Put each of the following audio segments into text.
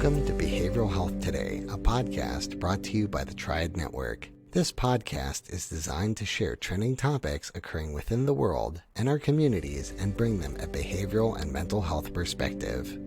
Welcome to Behavioral Health Today, a podcast brought to you by the Triad Network. This podcast is designed to share trending topics occurring within the world and our communities and bring them a behavioral and mental health perspective.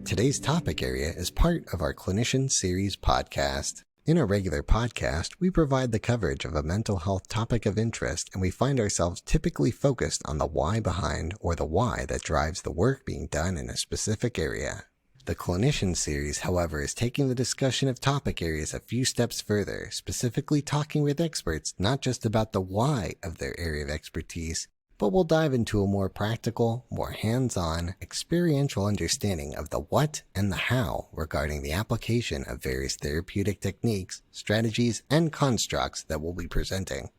Today's topic area is part of our Clinician series podcast. In a regular podcast, we provide the coverage of a mental health topic of interest, and we find ourselves typically focused on the why behind or the why that drives the work being done in a specific area. The Clinician series, however, is taking the discussion of topic areas a few steps further, specifically talking with experts not just about the why of their area of expertise, but we'll dive into a more practical, more hands-on, experiential understanding of the what and the how regarding the application of various therapeutic techniques, strategies, and constructs that we'll be presenting.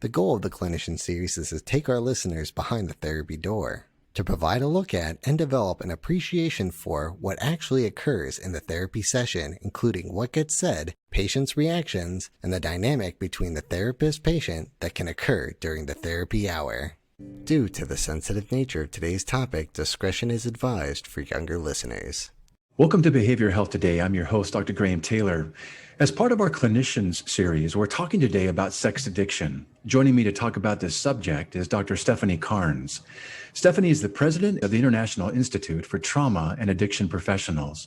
The goal of the Clinician series is to take our listeners behind the therapy door, to provide a look at and develop an appreciation for what actually occurs in the therapy session, including what gets said, patients' reactions, and the dynamic between the therapist-patient that can occur during the therapy hour. Due to the sensitive nature of today's topic, discretion is advised for younger listeners. Welcome to Behavioral Health Today. I'm your host, Dr. Graham Taylor. As part of our Clinicians series, we're talking today about sex addiction. Joining me to talk about this subject is Dr. Stefanie Carnes. Stefanie is the president of the International Institute for Trauma and Addiction Professionals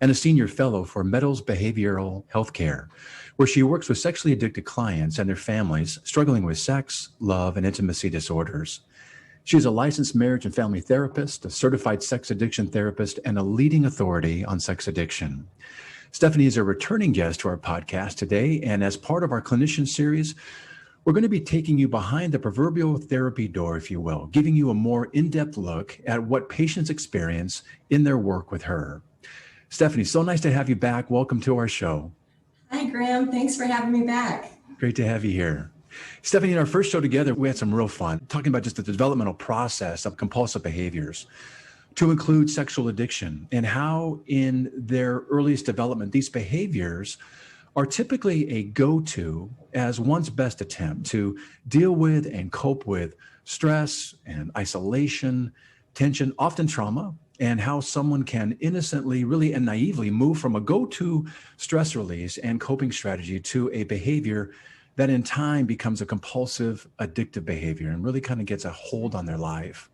and a senior fellow for Meadows Behavioral Healthcare, where she works with sexually addicted clients and their families struggling with sex, love, and intimacy disorders. She is a licensed marriage and family therapist, a certified sex addiction therapist, and a leading authority on sex addiction. Stefanie is a returning guest to our podcast today, and as part of our Clinician series, we're going to be taking you behind the proverbial therapy door, if you will, giving you a more in-depth look at what patients experience in their work with her. Stefanie, so nice to have you back. Welcome to our show. Hi, Graham. Thanks for having me back. Great to have you here. Stefanie, in our first show together, we had some real fun talking about just the developmental process of compulsive behaviors to include sexual addiction and how in their earliest development, these behaviors are typically a go-to as one's best attempt to deal with and cope with stress and isolation, tension, often trauma, and how someone can innocently, really, and naively move from a go-to stress release and coping strategy to a behavior that in time becomes a compulsive, addictive behavior and really kind of gets a hold on their life.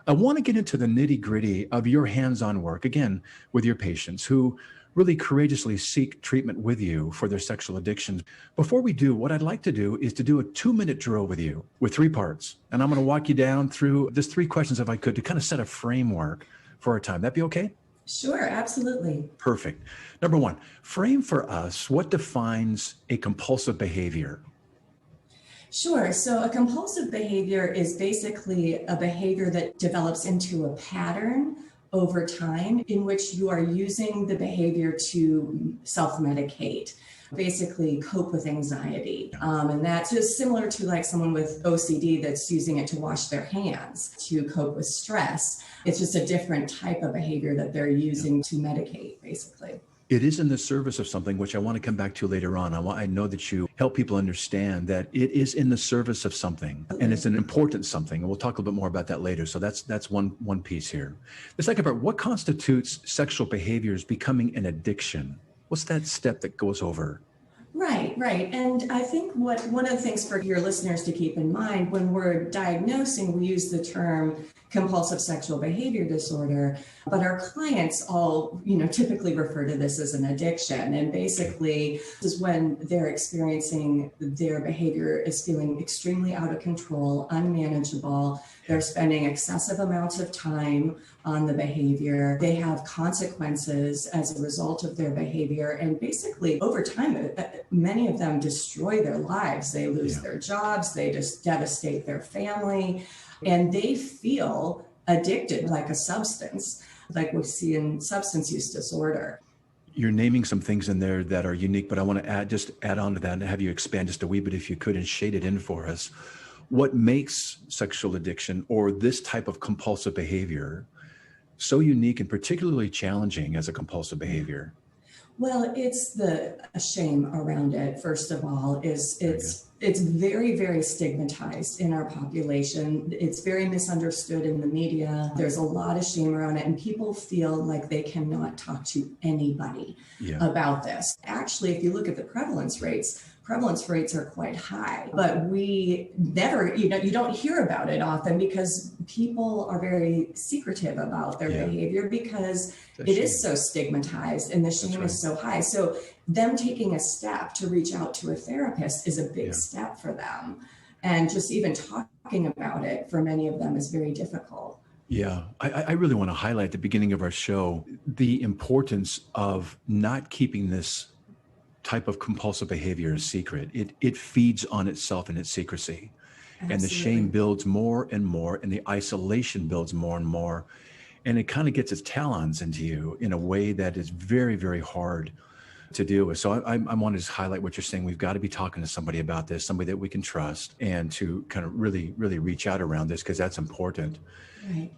I want to get into the nitty-gritty of your hands-on work, again, with your patients who really courageously seek treatment with you for their sexual addictions. Before we do, what I'd like to do is to do a 2-minute drill with you with 3 parts. And I'm going to walk you down through just 3 questions, if I could, to kind of set a framework for our time. That be okay? Sure, absolutely. Perfect. Number 1, frame for us what defines a compulsive behavior. Sure. So a compulsive behavior is basically a behavior that develops into a pattern over time in which you are using the behavior to self-medicate, basically cope with anxiety. And that's just similar to like someone with OCD that's using it to wash their hands to cope with stress. It's just a different type of behavior that they're using to medicate, basically. It is in the service of something, which I want to come back to later on. I know that you help people understand that it is in the service of something, and it's an important something. And we'll talk a little bit more about that later. So that's one piece here. The second part, what constitutes sexual behaviors becoming an addiction? What's that step that goes over? Right. And I think one of the things for your listeners to keep in mind when we're diagnosing, we use the term compulsive sexual behavior disorder, but our clients all, typically refer to this as an addiction. And basically, this is when they're experiencing their behavior is feeling extremely out of control, unmanageable. They're spending excessive amounts of time on the behavior. They have consequences as a result of their behavior. And basically, over time, many of them destroy their lives. They lose their jobs. They just devastate their family. And they feel addicted like a substance, like we see in substance use disorder. You're naming some things in there that are unique, but I want to add on to that and have you expand just a wee bit, if you could, and shade it in for us. What makes sexual addiction or this type of compulsive behavior so unique and particularly challenging as a compulsive behavior? Well, it's the shame around it. First of all, it's It's very, very stigmatized in our population. It's very misunderstood in the media. There's a lot of shame around it, and people feel like they cannot talk to anybody about this. Actually, if you look at the prevalence rates are quite high, but we never, you don't hear about it often because people are very secretive about their behavior because it is so stigmatized and the shame is so high. So them taking a step to reach out to a therapist is a big step for them. And just even talking about it for many of them is very difficult. Yeah, I really want to highlight at the beginning of our show the importance of not keeping this type of compulsive behavior a secret. It feeds on itself in its secrecy. Absolutely. And the shame builds more and more, and the isolation builds more and more. And it kind of gets its talons into you in a way that is very, very hard to deal with. So I want to just highlight what you're saying. We've got to be talking to somebody about this, somebody that we can trust, and to kind of really, really reach out around this, because that's important. Right.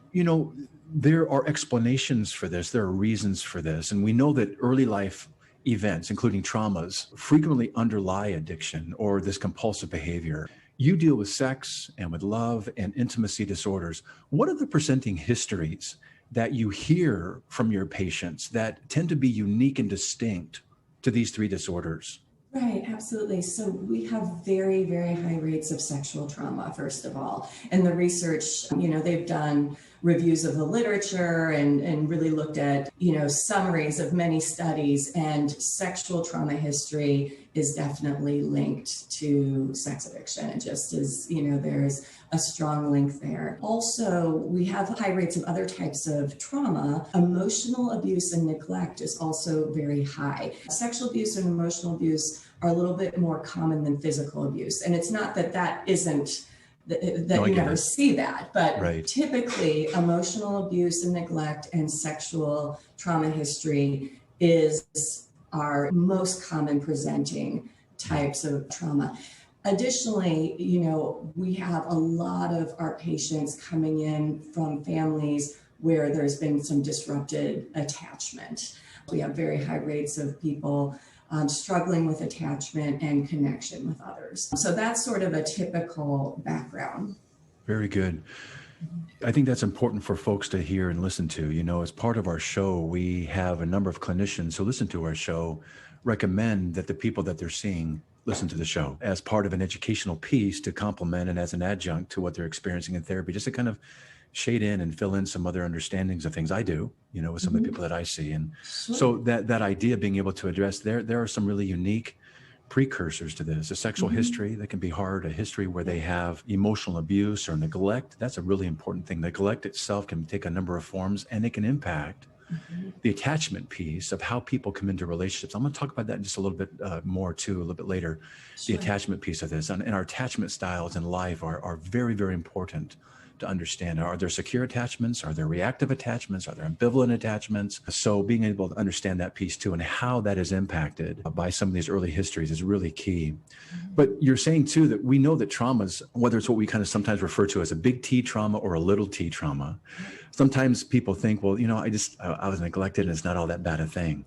There are explanations for this. There are reasons for this. And we know that early life events, including traumas, frequently underlie addiction or this compulsive behavior. You deal with sex and with love and intimacy disorders. What are the presenting histories that you hear from your patients that tend to be unique and distinct to these three disorders? Right, absolutely. So we have very, very high rates of sexual trauma, first of all. And the research, they've done reviews of the literature and really looked at, summaries of many studies, and sexual trauma history is definitely linked to sex addiction. It just is, there's a strong link there. Also, we have high rates of other types of trauma. Emotional abuse and neglect is also very high. Sexual abuse and emotional abuse are a little bit more common than physical abuse. And it's not that isn't, that you never see that, but typically emotional abuse and neglect and sexual trauma history is our most common presenting types of trauma. Additionally, we have a lot of our patients coming in from families where there's been some disrupted attachment. We have very high rates of people struggling with attachment and connection with others. So that's sort of a typical background. Very good. I think that's important for folks to hear and listen to. As part of our show, we have a number of clinicians who listen to our show recommend that the people that they're seeing listen to the show as part of an educational piece to complement and as an adjunct to what they're experiencing in therapy, just to kind of shade in and fill in some other understandings of things I do, with some of the people that I see. And so that idea of being able to address, there are some really unique precursors to this. A sexual history that can be hard, a history where they have emotional abuse or neglect. That's a really important thing. Neglect itself can take a number of forms, and it can impact the attachment piece of how people come into relationships. I'm going to talk about that in just a little bit more too, a little bit later. The attachment piece of this, and our attachment styles in life are very, very important to understand. Are there secure attachments? Are there reactive attachments? Are there ambivalent attachments? So being able to understand that piece too, and how that is impacted by some of these early histories, is really key. But you're saying too that we know that traumas, whether it's what we kind of sometimes refer to as a big T trauma or a little t trauma, sometimes people think, well, I was neglected and it's not all that bad a thing.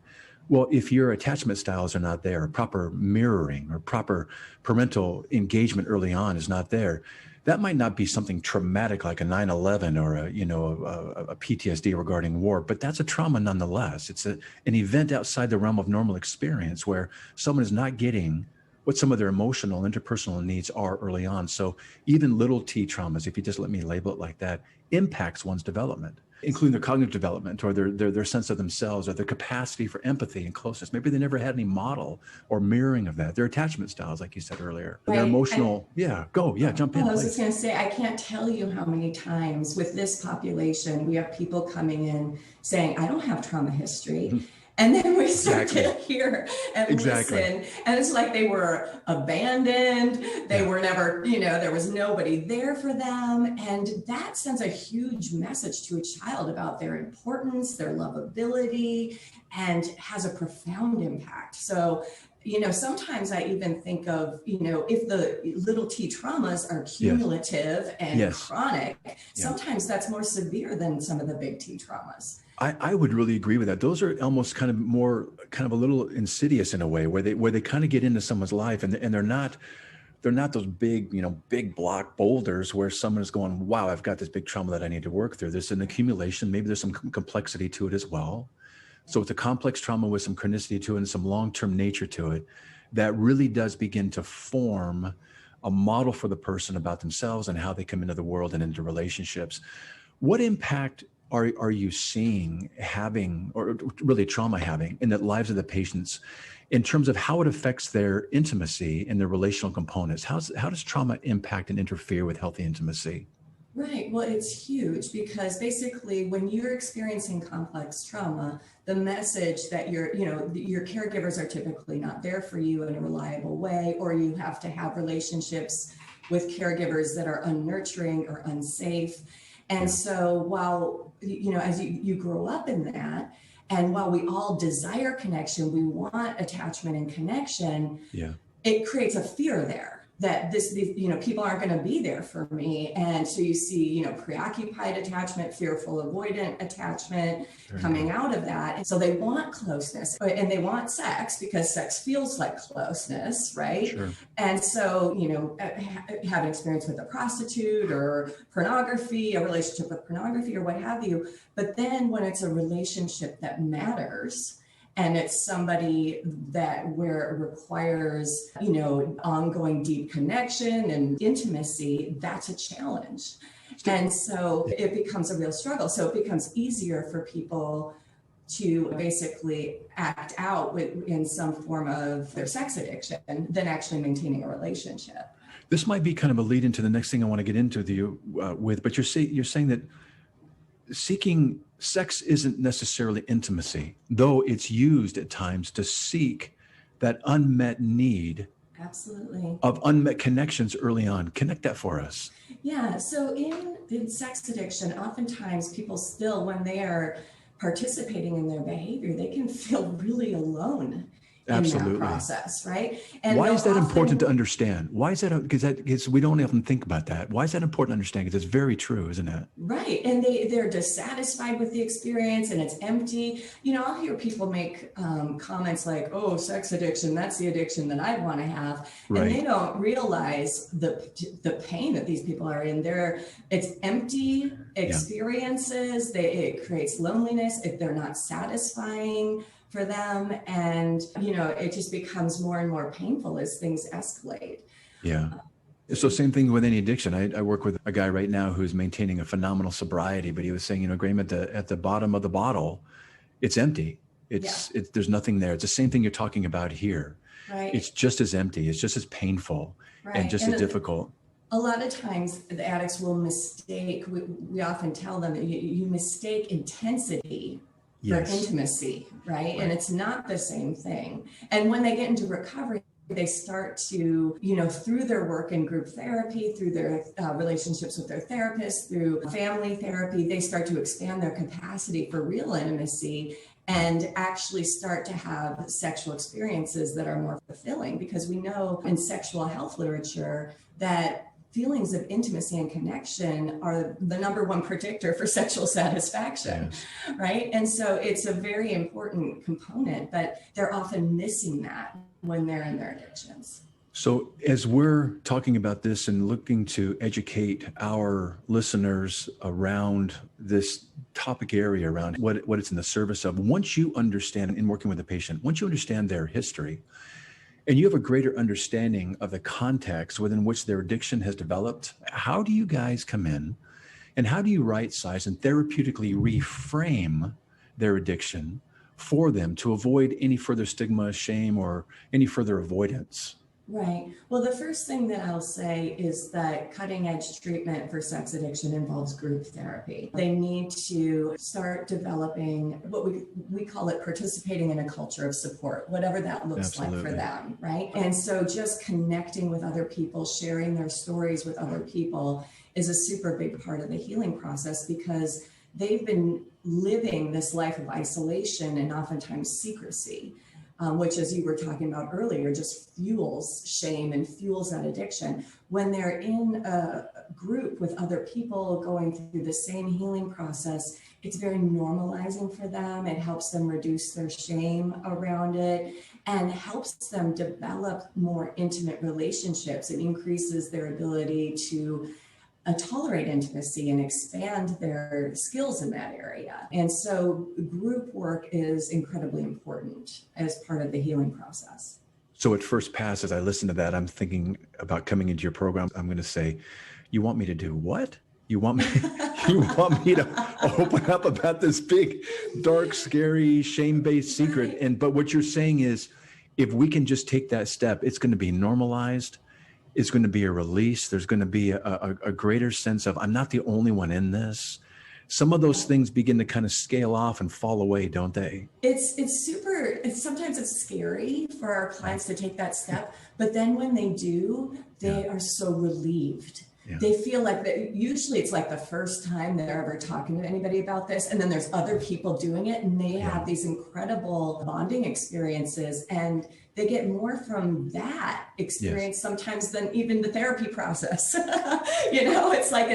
Well, if your attachment styles are not there, or proper mirroring or proper parental engagement early on is not there, that might not be something traumatic like a 9/11 or a PTSD regarding war, but that's a trauma nonetheless. It's an event outside the realm of normal experience where someone is not getting what some of their emotional, interpersonal needs are early on. So even little t traumas, if you just let me label it like that, impacts one's development, including their cognitive development or their sense of themselves or their capacity for empathy and closeness. Maybe they never had any model or mirroring of that. Their attachment styles, like you said earlier, their emotional, jump in. I was just going to say, I can't tell you how many times with this population, we have people coming in saying, I don't have trauma history. And then we start to hear and listen. And it's like they were abandoned. They were never, there was nobody there for them. And that sends a huge message to a child about their importance, their lovability, and has a profound impact. So, sometimes I even think of, if the little t traumas are cumulative and chronic, sometimes that's more severe than some of the big T traumas. I would really agree with that. Those are almost kind of a little insidious in a way, where they kind of get into someone's life and they're not they're not those big, big block boulders where someone is going, wow, I've got this big trauma that I need to work through. There's an accumulation. Maybe there's some complexity to it as well. So it's a complex trauma with some chronicity to it and some long-term nature to it that really does begin to form a model for the person about themselves and how they come into the world and into relationships. What impact are you seeing having, or really trauma having, in the lives of the patients in terms of how it affects their intimacy and their relational components? How does trauma impact and interfere with healthy intimacy? Right. Well, it's huge because basically when you're experiencing complex trauma, the message that your caregivers are typically not there for you in a reliable way, or you have to have relationships with caregivers that are unnurturing or unsafe. And so while, as you grow up in that, and while we all desire connection, we want attachment and connection, it creates a fear there that people aren't going to be there for me. And so you see, preoccupied attachment, fearful, avoidant attachment coming out of that. And so they want closeness and they want sex because sex feels like closeness, right? Sure. And so, have an experience with a prostitute or pornography, a relationship with pornography or what have you. But then when it's a relationship that matters, and it's somebody where it requires, ongoing deep connection and intimacy, that's a challenge. And so it becomes a real struggle. So it becomes easier for people to basically act out in some form of their sex addiction than actually maintaining a relationship. This might be kind of a lead into the next thing I want to get into with, but you're saying that seeking sex isn't necessarily intimacy, though it's used at times to seek that unmet need. Absolutely. Of unmet connections early on. Connect that for us. Yeah. So in sex addiction, oftentimes people still, when they are participating in their behavior, they can feel really alone. Absolutely. In that process, right? And why is that important to understand? Why is that? Because we don't often think about that. Why is that important to understand? Because it's very true, isn't it? Right. And they're dissatisfied with the experience and it's empty. I'll hear people make comments like, oh, sex addiction, that's the addiction that I want to have. Right. And they don't realize the pain that these people are in. It's empty experiences. It creates loneliness if they're not satisfying for them. And, it just becomes more and more painful as things escalate. Yeah. So same thing with any addiction. I work with a guy right now who's maintaining a phenomenal sobriety, but he was saying, Graham, at the bottom of the bottle, it's empty. There's nothing there. It's the same thing you're talking about here. Right. It's just as empty. It's just as painful and just as difficult. A lot of times the addicts will mistake, we often tell them that you mistake intensity for intimacy, right? And it's not the same thing. And when they get into recovery, they start to, through their work in group therapy, through their relationships with their therapist, through family therapy, they start to expand their capacity for real intimacy and actually start to have sexual experiences that are more fulfilling. Because we know in sexual health literature that feelings of intimacy and connection are the number one predictor for sexual satisfaction, right? And so it's a very important component, but they're often missing that when they're in their addictions. So as we're talking about this and looking to educate our listeners around this topic area, around what it's in the service of, once you understand, in working with a patient, once you understand their history, and you have a greater understanding of the context within which their addiction has developed, how do you guys come in and how do you right size and therapeutically reframe their addiction for them to avoid any further stigma, shame, or any further avoidance? Right. Well, the first thing that I'll say is that cutting edge treatment for sex addiction involves group therapy. They need to start developing what we call it participating in a culture of support, whatever that looks like for them, right? And so just connecting with other people, sharing their stories with other people is a super big part of the healing process because they've been living this life of isolation and oftentimes secrecy. which, as you were talking about earlier, just fuels shame and fuels that addiction. When they're in a group with other people going through the same healing process, it's very normalizing for them. It helps them reduce their shame around it and helps them develop more intimate relationships. It increases their ability to tolerate intimacy and expand their skills in that area. And so group work is incredibly important as part of the healing process. So at first pass, as I listen to that, I'm thinking about coming into your program. I'm going to say, you want me to do what? You want me to open up about this big, dark, scary, shame-based secret. Right. But what you're saying is, if we can just take that step, it's going to be normalized. It's going to be a release. There's going to be a greater sense of, I'm not the only one in this. Some of those things begin to kind of scale off and fall away, don't they? Sometimes it's scary for our clients to take that step, but then when they do, they are so relieved. Yeah. They feel like that. Usually it's like the first time they're ever talking to anybody about this. And then there's other people doing it and they have these incredible bonding experiences, and they get more from that experience sometimes than even the therapy process. It's like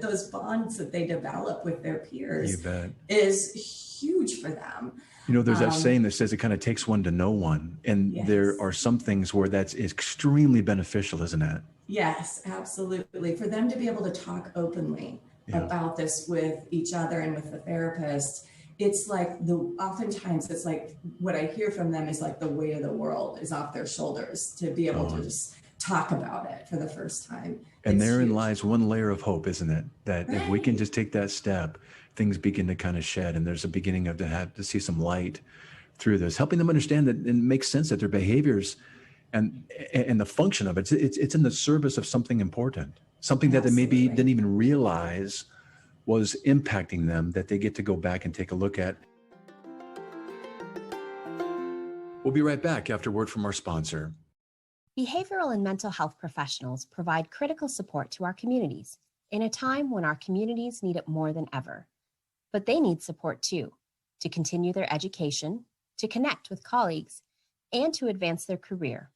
those bonds that they develop with their peers is huge for them. There's that saying that says it kind of takes one to know one. And there are some things where that's extremely beneficial, isn't it? Yes, absolutely. For them to be able to talk openly about this with each other and with the therapist, it's like oftentimes it's like what I hear from them is like the weight of the world is off their shoulders to be able to just talk about it for the first time. And therein lies one layer of hope, isn't it? That if we can just take that step, things begin to kind of shed, and there's a beginning of to see some light through this, helping them understand that it makes sense that their behaviors and the function of it's in the service of something important, something that they maybe didn't even realize was impacting them, that they get to go back and take a look at. We'll be right back after word from our sponsor. Behavioral and mental health professionals provide critical support to our communities in a time when our communities need it more than ever. But they need support too, to continue their education, to connect with colleagues, and to advance their career.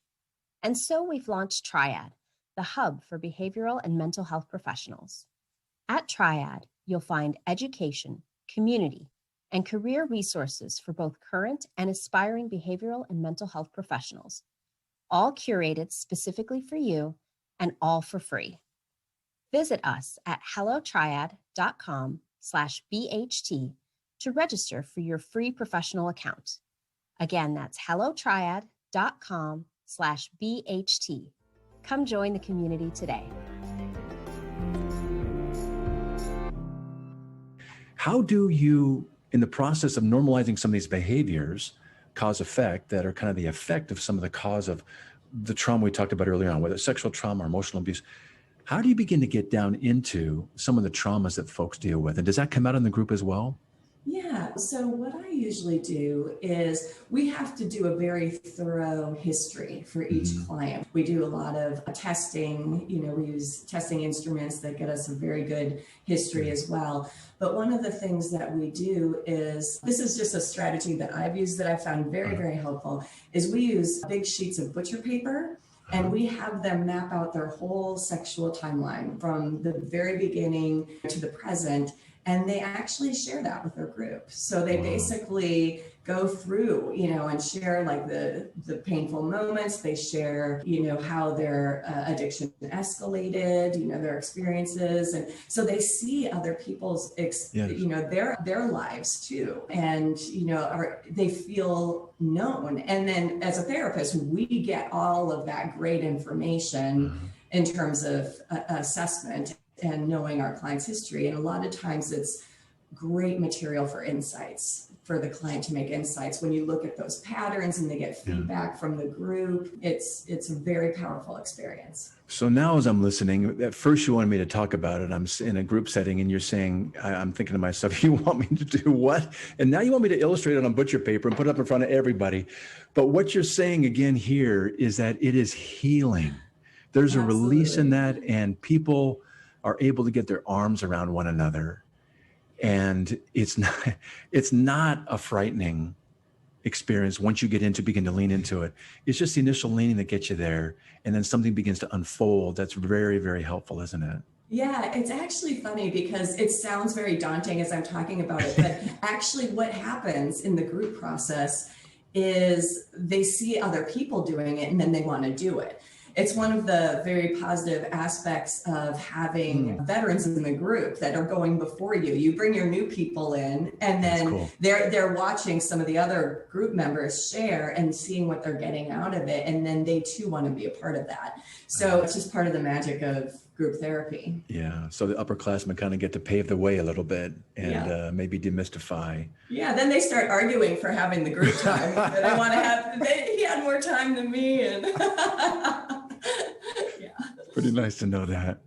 And so we've launched Triad, the hub for behavioral and mental health professionals. At Triad, you'll find education, community, and career resources for both current and aspiring behavioral and mental health professionals, all curated specifically for you and all for free. Visit us at hellotriad.com/BHT to register for your free professional account. Again, that's hellotriad.com/BHT. Come join the community today. How do you, in the process of normalizing some of these behaviors, cause effect that are kind of the effect of some of the cause of the trauma we talked about earlier on, whether it's sexual trauma or emotional abuse, how do you begin to get down into some of the traumas that folks deal with? And does that come out in the group as well? Yeah, so what I usually do is we have to do a very thorough history for each client. We do a lot of testing, we use testing instruments that get us a very good history as well. But one of the things that we do is, this is just a strategy that I've used that I found very, very helpful, is we use big sheets of butcher paper and we have them map out their whole sexual timeline from the very beginning to the present. And they actually share that with their group. So they basically go through, and share like the painful moments. They share, how their addiction escalated, their experiences. And so they see other people's, their lives too. And, they feel known. And then as a therapist, we get all of that great information in terms of assessment and knowing our client's history. And a lot of times it's great material for insights, for the client to make insights. When you look at those patterns and they get feedback from the group, it's a very powerful experience. So now as I'm listening, at first you wanted me to talk about it. I'm in a group setting and you're saying, I'm thinking to myself, you want me to do what? And now you want me to illustrate it on butcher paper and put it up in front of everybody. But what you're saying again here is that it is healing. There's a release in that, and people are able to get their arms around one another. And it's not a frightening experience, once you begin to lean into it, it's just the initial leaning that gets you there. And then something begins to unfold. That's very, very helpful, isn't it? Yeah, it's actually funny because it sounds very daunting as I'm talking about it, but actually what happens in the group process is they see other people doing it and then they want to do it. It's one of the very positive aspects of having veterans in the group that are going before you. You bring your new people in, and then cool. they're watching some of the other group members share and seeing what they're getting out of it, and then they too want to be a part of that. So it's just part of the magic of group therapy. Yeah. So the upperclassmen kind of get to pave the way a little bit and maybe demystify. Yeah. Then they start arguing for having the group time. That I want to have. He had more time than me, and yeah. Pretty nice to know that.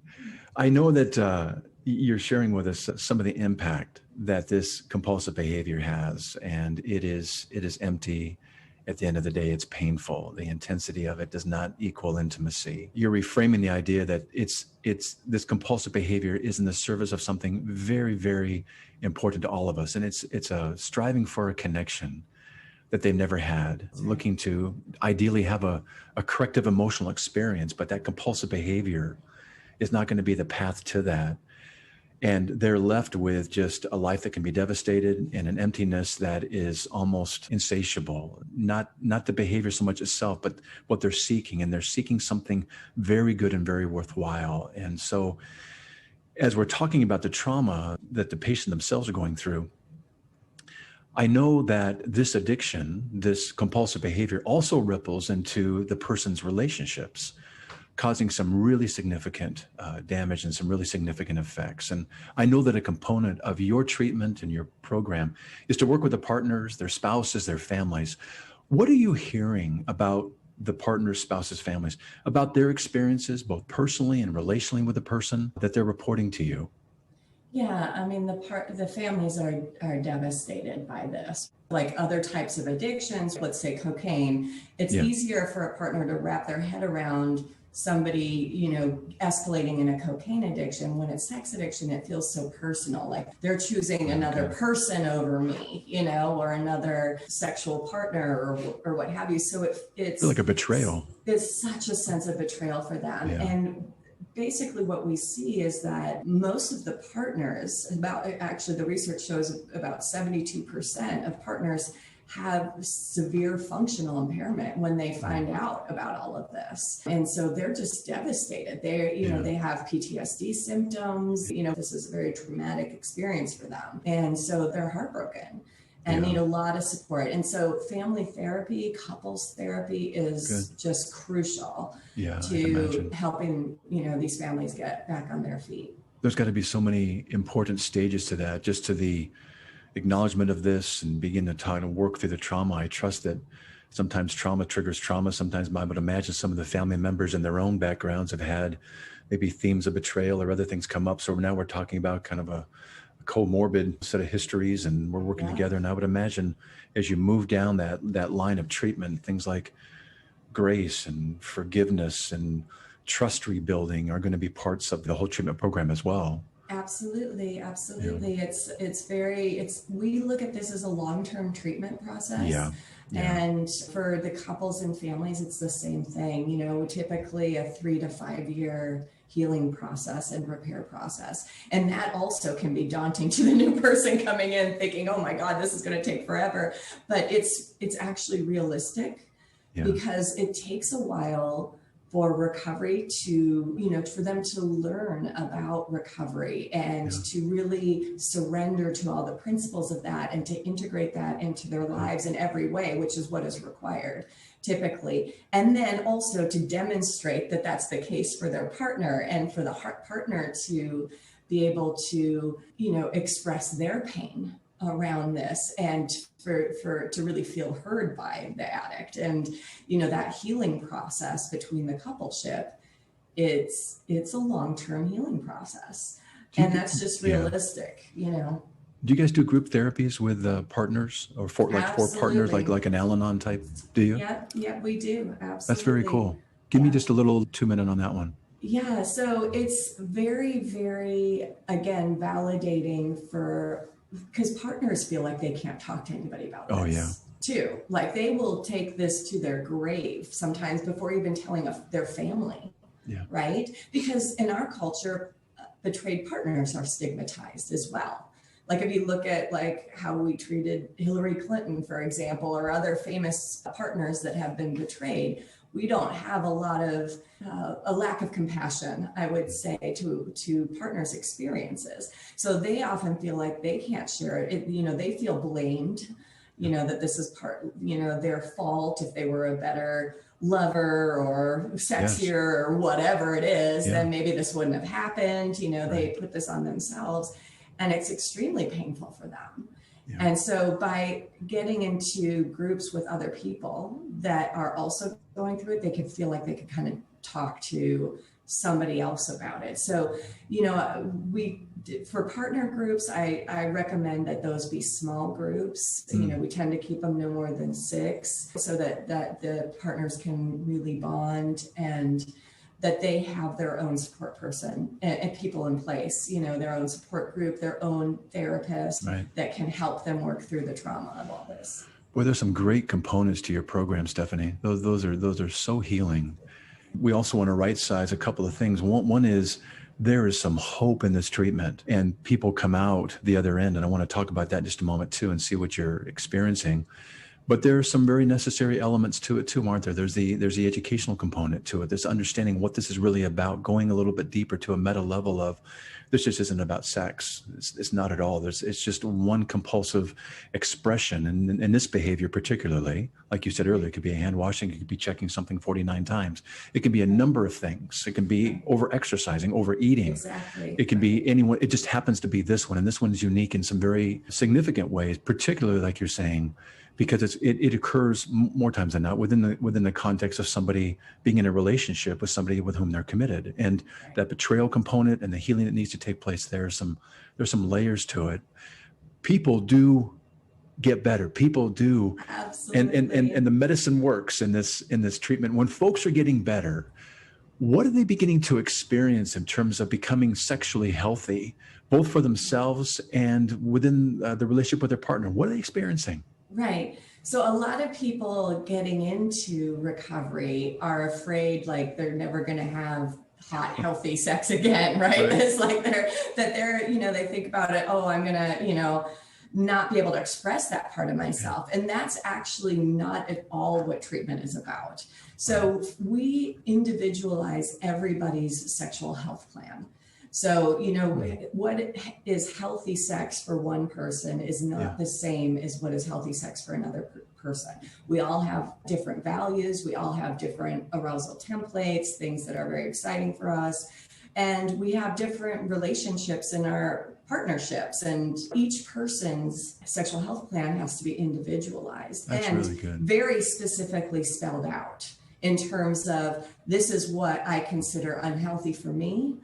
I know that you're sharing with us some of the impact that this compulsive behavior has, and it is empty. At the end of the day, it's painful. The intensity of it does not equal intimacy. You're reframing the idea that it's this compulsive behavior is in the service of something very, very important to all of us. And it's a striving for a connection that they've never had, looking to ideally have a corrective emotional experience, but that compulsive behavior is not going to be the path to that. And they're left with just a life that can be devastated and an emptiness that is almost insatiable. Not the behavior so much itself, but what they're seeking. And they're seeking something very good and very worthwhile. And so as we're talking about the trauma that the patient themselves are going through, I know that this addiction, this compulsive behavior also ripples into the person's relationships, causing some really significant damage and some really significant effects. And I know that a component of your treatment and your program is to work with the partners, their spouses, their families. What are you hearing about the partners, spouses, families, about their experiences, both personally and relationally with the person that they're reporting to you? Yeah, I mean, the families are devastated by this. Like other types of addictions, let's say cocaine, it's easier for a partner to wrap their head around somebody, escalating in a cocaine addiction. When it's sex addiction, it feels so personal. Like they're choosing another person over me, or another sexual partner or what have you. So it's like a betrayal. It's such a sense of betrayal for them. Yeah. And basically what we see is that most of the partners, the research shows about 72% of partners have severe functional impairment when they find out about all of this. And so they're just devastated. They have PTSD symptoms. This is a very traumatic experience for them. And so they're heartbroken and need a lot of support. And so family therapy, couples therapy is just crucial to helping, these families get back on their feet. There's got to be so many important stages to that, just to the acknowledgement of this and begin to talk and work through the trauma. I trust that sometimes trauma triggers trauma. Sometimes I would imagine some of the family members in their own backgrounds have had maybe themes of betrayal or other things come up. So now we're talking about kind of a comorbid set of histories, and we're working together. And I would imagine as you move down that line of treatment, things like grace and forgiveness and trust rebuilding are going to be parts of the whole treatment program as well. Absolutely. Yeah. We look at this as a long-term treatment process. Yeah. And for the couples and families, it's the same thing, typically a 3 to 5 year healing process and repair process. And that also can be daunting to the new person coming in thinking, oh my God, this is going to take forever. But it's actually realistic because it takes a while for recovery to, for them to learn about recovery and to really surrender to all the principles of that and to integrate that into their lives in every way, which is what is required typically. And then also to demonstrate that that's the case for their partner and for the partner to be able to, express their pain around this and to really feel heard by the addict. And that healing process between the coupleship, it's a long-term healing process, and that's just realistic. Do you guys do group therapies with partners or four partners, like an Al-Anon type? Do you? Yeah, we do. Absolutely. That's very cool. Give me just a little 2-minute on that one. Yeah, so it's very, very, again, validating because partners feel like they can't talk to anybody about this. Oh, yeah. too. Like they will take this to their grave sometimes before even telling their family, right? Because in our culture, betrayed partners are stigmatized as well. Like if you look at like how we treated Hillary Clinton, for example, or other famous partners that have been betrayed, we don't have a lot of a lack of compassion, I would say, to partners' experiences. So they often feel like they can't share it. They feel blamed, that this is their fault if they were a better lover or sexier or whatever it is, then maybe this wouldn't have happened. They put this on themselves. And it's extremely painful for them. Yeah. And so by getting into groups with other people that are also going through it, they could feel like they could kind of talk to somebody else about it. So, for partner groups, I recommend that those be small groups. We tend to keep them no more than 6 so that the partners can really bond and that they have their own support person and people in place, their own support group, their own therapist that can help them work through the trauma of all this. Well, there's some great components to your program, Stefanie. Those are so healing. We also want to right size a couple of things. One is there is some hope in this treatment and people come out the other end. And I want to talk about that in just a moment too and see what you're experiencing. But there are some very necessary elements to it too, aren't there? There's the educational component to it. There's understanding what this is really about, going a little bit deeper to a meta level of this just isn't about sex. It's not at all. It's just one compulsive expression. And in this behavior particularly, like you said earlier, it could be a hand washing, it could be checking something 49 times. It can be a number of things. It can be over-exercising, overeating. Exactly. It can be anyone. It just happens to be this one. And this one is unique in some very significant ways, particularly like you're saying, because it occurs more times than not within the context of somebody being in a relationship with somebody with whom they're committed, and that betrayal component and the healing that needs to take place. There's some layers to it. People do get better. People do, absolutely, and the medicine works in this treatment. When folks are getting better, what are they beginning to experience in terms of becoming sexually healthy, both for themselves and within the relationship with their partner? What are they experiencing? Right. So a lot of people getting into recovery are afraid like they're never going to have hot, healthy sex again, right? It's like they think about it, oh, I'm going to, not be able to express that part of myself. And that's actually not at all what treatment is about. So we individualize everybody's sexual health plan. So, what is healthy sex for one person is not the same as what is healthy sex for another person. We all have different values. We all have different arousal templates, things that are very exciting for us. And we have different relationships in our partnerships, and each person's sexual health plan has to be individualized. That's and really good. Very specifically spelled out in terms of this is what I consider unhealthy for me.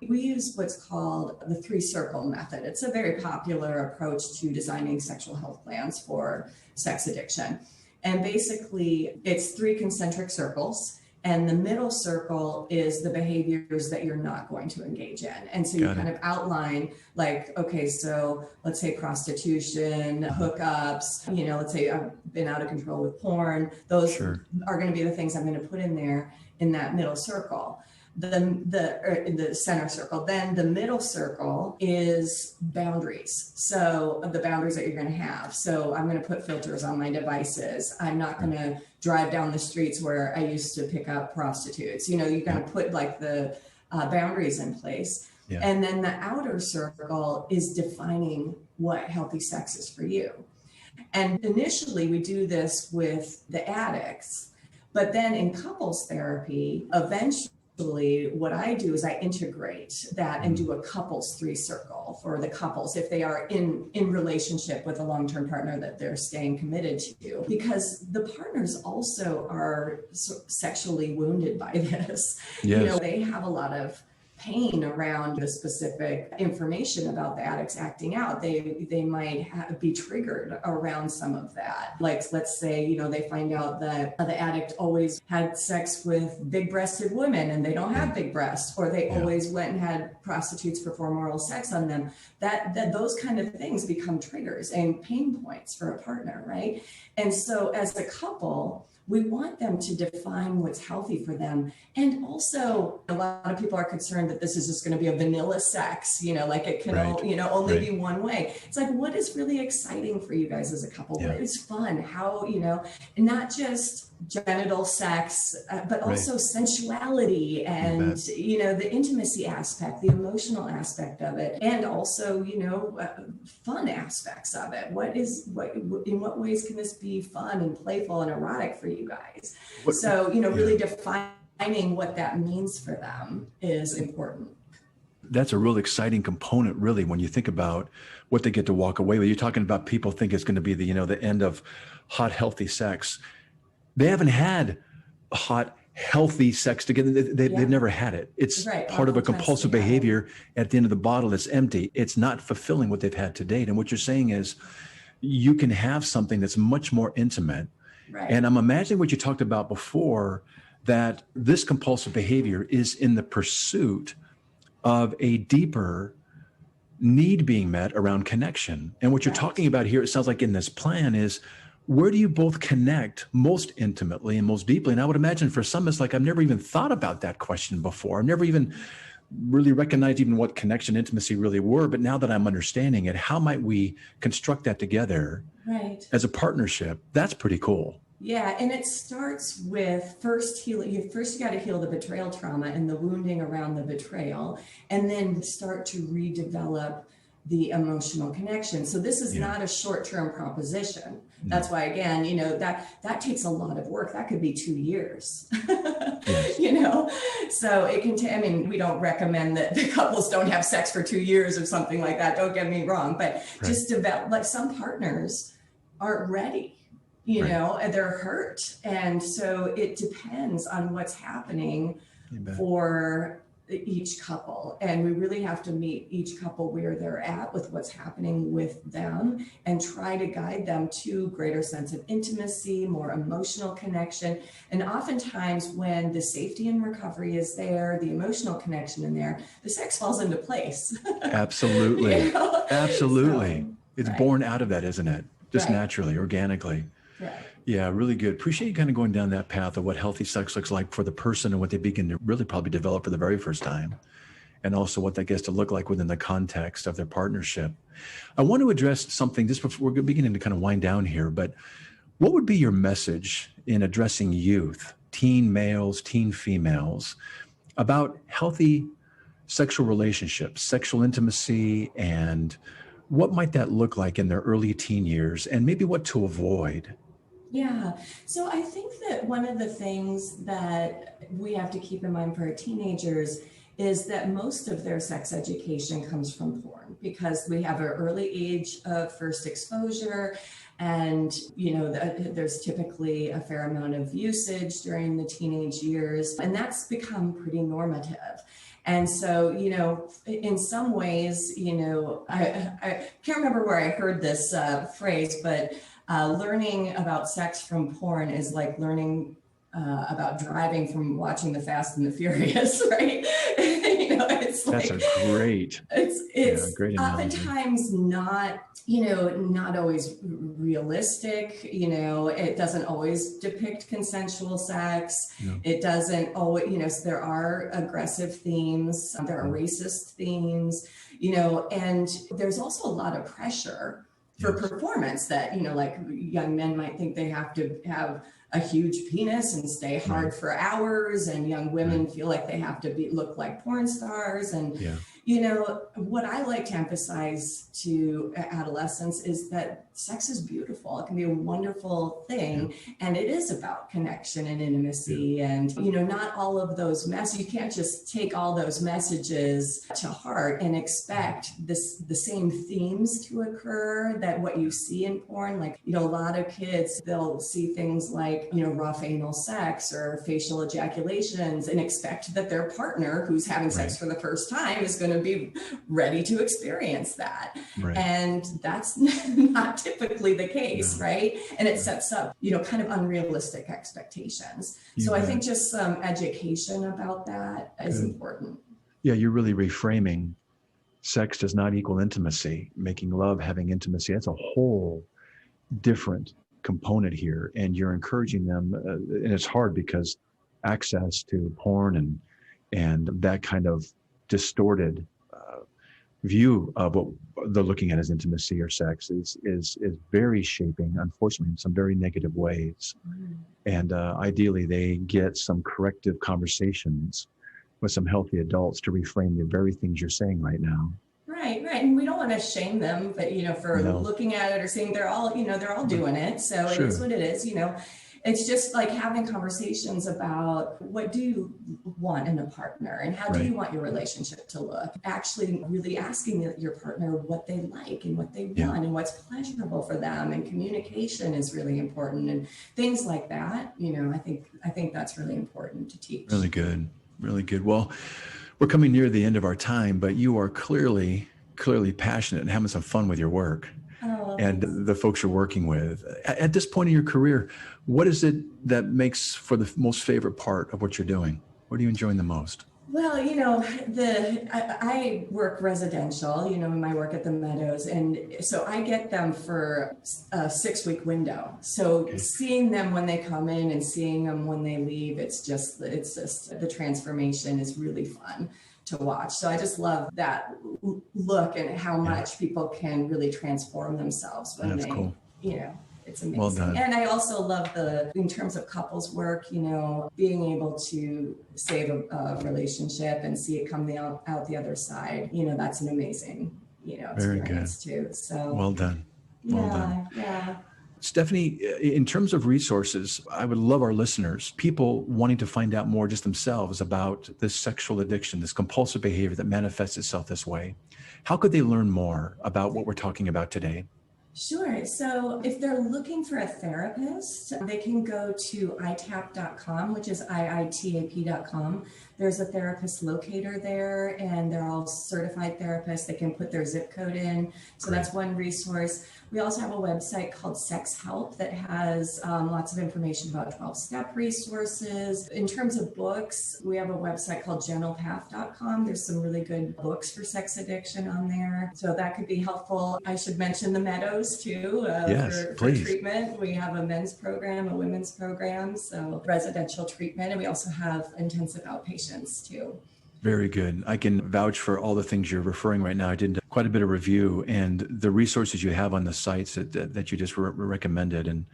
We use what's called the 3-circle method. It's a very popular approach to designing sexual health plans for sex addiction. And basically, it's 3 concentric circles. And the middle circle is the behaviors that you're not going to engage in. And so you kind of outline like, okay, so let's say prostitution, hookups, let's say I've been out of control with porn. Those are going to be the things I'm going to put in there in that middle circle. In the center circle. Then the middle circle is boundaries. So the boundaries that you're going to have. So I'm going to put filters on my devices. I'm not going to drive down the streets where I used to pick up prostitutes. You're going to put like the boundaries in place. Yeah. And then the outer circle is defining what healthy sex is for you. And initially we do this with the addicts, but then in couples therapy, eventually what I do is I integrate that and do a couples 3-circle for the couples if they are in relationship with a long-term partner that they're staying committed to, because the partners also are sexually wounded by this. Yes. They have a lot of pain around the specific information about the addicts acting out. They might be triggered around some of that. Like, let's say, they find out that the addict always had sex with big-breasted women and they don't have big breasts, or they always went and had prostitutes perform oral sex on them. That those kind of things become triggers and pain points for a partner, right? And so as a couple, we want them to define what's healthy for them. And also, a lot of people are concerned that this is just going to be a vanilla sex, like it can only be one way. It's like, what is really exciting for you guys as a couple? What is fun? How, not just genital sex, but also sensuality and, the intimacy aspect, the emotional aspect of it, and also, fun aspects of it. In what ways can this be fun and playful and erotic for you guys? Really defining what that means for them is important. That's a real exciting component, really, when you think about what they get to walk away with. You're talking about people think it's going to be the end of hot, healthy sex. They haven't had hot, healthy sex together. They've never had it. It's part of a compulsive behavior. At the end of the bottle, it's empty. It's not fulfilling what they've had to date. And what you're saying is you can have something that's much more intimate. Right. And I'm imagining what you talked about before, that this compulsive behavior is in the pursuit of a deeper need being met around connection. And what you're talking about here, it sounds like in this plan, is where do you both connect most intimately and most deeply? And I would imagine for some, it's like, I've never even thought about that question before. I've never even really recognized even what connection, intimacy really were. But now that I'm understanding it, how might we construct that together as a partnership? That's pretty cool. Yeah, and it starts with first healing. You got to heal the betrayal trauma and the wounding around the betrayal, and then start to redevelop the emotional connection. So this is not a short-term proposition. That's why, again, that takes a lot of work. That could be 2 years, so it can, we don't recommend that the couples don't have sex for 2 years or something like that. Don't get me wrong, but just develop, like some partners aren't ready, and they're hurt. And so it depends on what's happening for each couple, and we really have to meet each couple where they're at with what's happening with them and try to guide them to greater sense of intimacy, more emotional connection. And oftentimes when the safety and recovery is there, the emotional connection in there, the sex falls into place. Absolutely. Absolutely. So, it's born out of that, isn't it? Just naturally, organically. Right. Yeah, really good. Appreciate you kind of going down that path of what healthy sex looks like for the person and what they begin to really probably develop for the very first time, and also what that gets to look like within the context of their partnership. I want to address something just before we're beginning to kind of wind down here, but what would be your message in addressing youth, teen males, teen females, about healthy sexual relationships, sexual intimacy, and what might that look like in their early teen years, and maybe what to avoid? Yeah. So I think that one of the things that we have to keep in mind for our teenagers is that most of their sex education comes from porn, because we have an early age of first exposure, and there's typically a fair amount of usage during the teenage years, and that's become pretty normative. And so, in some ways, I can't remember where I heard this phrase, but learning about sex from porn is like learning about driving from watching the Fast and the Furious, right? It's like, that's a great. It's great oftentimes not always realistic. It doesn't always depict consensual sex. No. It doesn't always, there are aggressive themes, there are racist themes, and there's also a lot of pressure for performance that, like young men might think they have to have a huge penis and stay hard for hours, and young women feel like they have to look like porn stars, and What I like to emphasize to adolescents is that sex is beautiful. It can be a wonderful thing. And it is about connection and intimacy. And, not all of those messages, you can't just take all those messages to heart and expect the same themes to occur that what you see in porn. Like, a lot of kids, they'll see things like, rough anal sex or facial ejaculations and expect that their partner who's having sex for the first time is going to be ready to experience that. Right. And that's not typically the case, right? And it sets up, kind of unrealistic expectations. So I think just some education about that is important. Yeah, you're really reframing sex does not equal intimacy. Making love, having intimacy, that's a whole different component here. And you're encouraging them, and it's hard because access to porn and that kind of distorted view of what they're looking at as intimacy or sex is very shaping, unfortunately, in some very negative ways. And ideally, they get some corrective conversations with some healthy adults to reframe the very things you're saying right now. Right. And we don't want to shame them, but, for looking at it or seeing they're all doing it. So it is what it is, It's just like having conversations about what do you want in a partner and how do you want your relationship to look? Actually really asking your partner what they like and what they want and what's pleasurable for them. And communication is really important and things like that. I think that's really important to teach. Really good. Really good. Well, we're coming near the end of our time, but you are clearly passionate and having some fun with your work. And the folks you're working with. At this point in your career, what is it that makes for the most favorite part of what you're doing? What are you enjoying the most? Well, I work residential, in my work at the Meadows. And so I get them for a 6-week window. So seeing them when they come in and seeing them when they leave, it's just the transformation is really fun to watch. So I just love that look and how much people can really transform themselves when cool. It's amazing. Well done. And I also love in terms of couples work, being able to save a relationship and see it come out the other side. That's an amazing, experience too. So well done. Well done. Yeah. Stefanie, in terms of resources, I would love our listeners, people wanting to find out more just themselves about this sexual addiction, this compulsive behavior that manifests itself this way. How could they learn more about what we're talking about today? Sure. So if they're looking for a therapist, they can go to itap.com, which is iitap.com. There's a therapist locator there, and they're all certified therapists. They can put their zip code in. So that's one resource. We also have a website called Sex Help that has lots of information about 12-step resources. In terms of books, we have a website called gentlpath.com. There's some really good books for sex addiction on there. So that could be helpful. I should mention the Meadows too. For treatment. We have a men's program, a women's program, so residential treatment, and we also have intensive outpatients too. Very good. I can vouch for all the things you're referring right now. I did quite a bit of review, and the resources you have on the sites that you just recommended and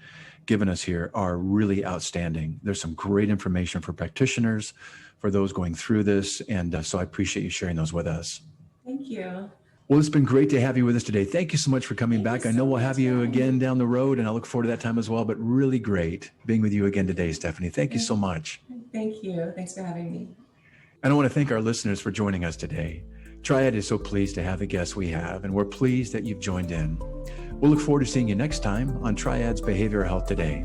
given us here are really outstanding. There's some great information for practitioners, for those going through this, and so I appreciate you sharing those with us. Thank you. Well, it's been great to have you with us today. Thank you so much for coming back. I know we'll have you again down the road, and I look forward to that time as well, but really great being with you again today, Stefanie. Thank you so much. Thank you. Thanks for having me. And I want to thank our listeners for joining us today. Triad is so pleased to have the guests we have, and we're pleased that you've joined in. We'll look forward to seeing you next time on Triad's Behavioral Health Today.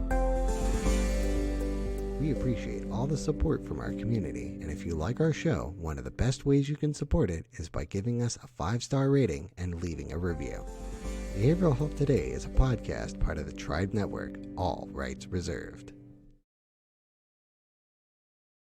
We appreciate all the support from our community, and if you like our show, one of the best ways you can support it is by giving us a 5-star rating and leaving a review. Behavioral Health Today is a podcast part of the Triad Network, all rights reserved.